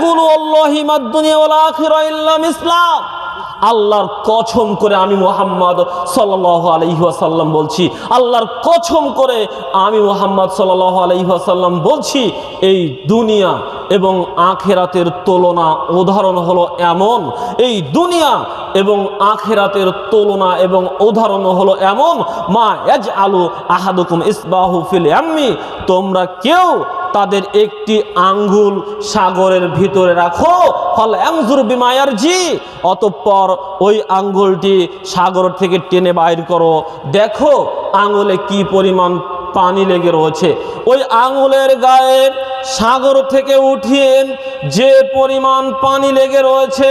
কুলু আল্লাহি মাদ দুনিয়া ওয়াল আখিরা ইল্লা মিসলাম। আল্লাহর কসম করে আমি মুহাম্মদ সাল্লাল্লাহু আলাইহি ওয়াসাল্লাম বলছি, আল্লাহর কসম করে আমি মুহাম্মদ সাল্লাল্লাহু আলাইহি ওয়াসাল্লাম বলছি, এই দুনিয়া এবং আখিরাতের তুলনা উদাহরণ হলো এমন, এই দুনিয়া এবং আখিরাতের তুলনা এবং উদাহরণ হলো এমন, মা ইয়াজআলু আহাদুকুম ইসবাহু ফিল ইয়াম্মি, তোমরা কেউ তাদের একটি আঙ্গুল সাগরের ভিতরে রাখো, ফল ইয়ানজুর বিমা ইয়ারজি, অতঃপর ওই আঙ্গুলটি সাগর থেকে টেনে বাইর করো, দেখো আঙ্গুলে কি পরিমাণ পানি লেগে রয়েছে। ওই আঙ্গুলের গায়ে সাগর থেকে উঠিয়ে যে পরিমাণ পানি লেগে রয়েছে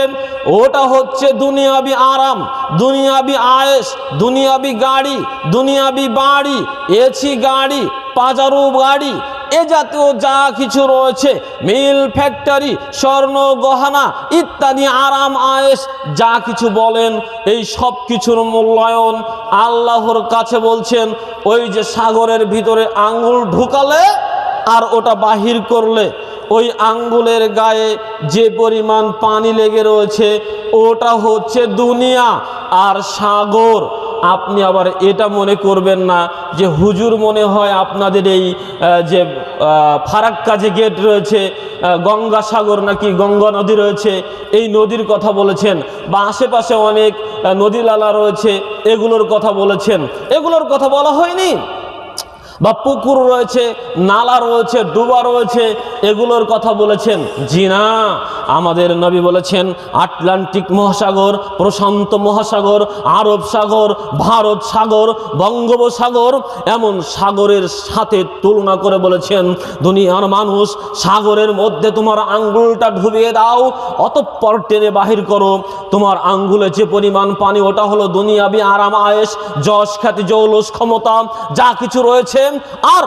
ওটা হচ্ছে দুনিয়াবি আরাম, দুনিয়াবি আয়েশ, দুনিয়াবি গাড়ি, দুনিয়াবি বাড়ি, এসি গাড়ি, পাজারো গাড়ি, এ জাতীয় যা কিছু রয়েছে, মিল ফ্যাক্টরি, স্বর্ণ গহনা ইত্যাদি আরাম আয়েশ যা কিছু বলেন, এই সব কিছুর মূল্যায়ন আল্লাহর কাছে বলছেন ওই যে সাগরের ভিতরে আঙ্গুল ঢুকালে আর ওটা বাহির করলে ওই আঙ্গুলের গায়ে যে পরিমাণ পানি লেগে রয়েছে ওটা হচ্ছে দুনিয়া আর সাগর। আপনি আবার এটা মনে করবেন না যে হুজুর মনে হয় আপনাদের এই যে ফারাক্কা যে গেট রয়েছে, গঙ্গাসাগর নাকি গঙ্গা নদী রয়েছে, এই নদীর কথা বলেছেন, বা আশেপাশে অনেক নদী নালা রয়েছে এগুলোর কথা বলেছেন। এগুলোর কথা বলা হয়নি। বা পুকুর রয়েছে, নালা রয়েছে, ডুবা রয়েছে, এগুলোর কথা বলেছেন। জি না, আমাদের নবী বলেছেন আটলান্টিক মহাসাগর, প্রশান্ত মহাসাগর, আরব সাগর, ভারত সাগর, বঙ্গোপসাগর, এমন সাগরের সাথে তুলনা করে বলেছেন দুনিয়ার মানুষ, সাগরের মধ্যে তোমার আঙ্গুলটা ডুবিয়ে দাও, অতঃপর টেনে বাহির করো, তোমার আঙ্গুলে যে পরিমাণ পানি ওটা হলো দুনিয়াবি আরাম আয়েশ, যশ খ্যাতি, জৌলস, ক্ষমতা যা কিছু রয়েছে। আর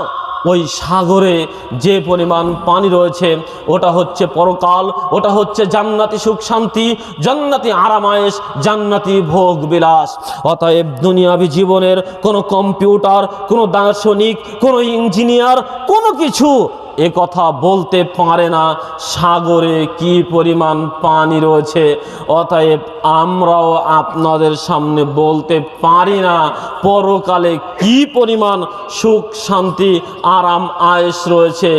ওই সাগরে যে পরিমাণ পানি রয়েছে ওটা হচ্ছে পরকাল, ওটা হচ্ছে জান্নাতি সুখ শান্তি, জান্নাতি আরামায়েশ, জান্নাতি ভোগ বিলাস। অতএব দুনিয়াবি জীবনের কোনো কম্পিউটার, কোনো দার্শনিক, কোনো ইঞ্জিনিয়ার কোনো কিছু এ কথা বলতে পারে না সাগরে কি পরিমাণ পানি রয়েছে। অতএব আমরাও আপনাদের সামনে বলতে পারি না পরকালে কি পরিমাণ সুখ শান্তি আরাম আয়েশ রয়েছে।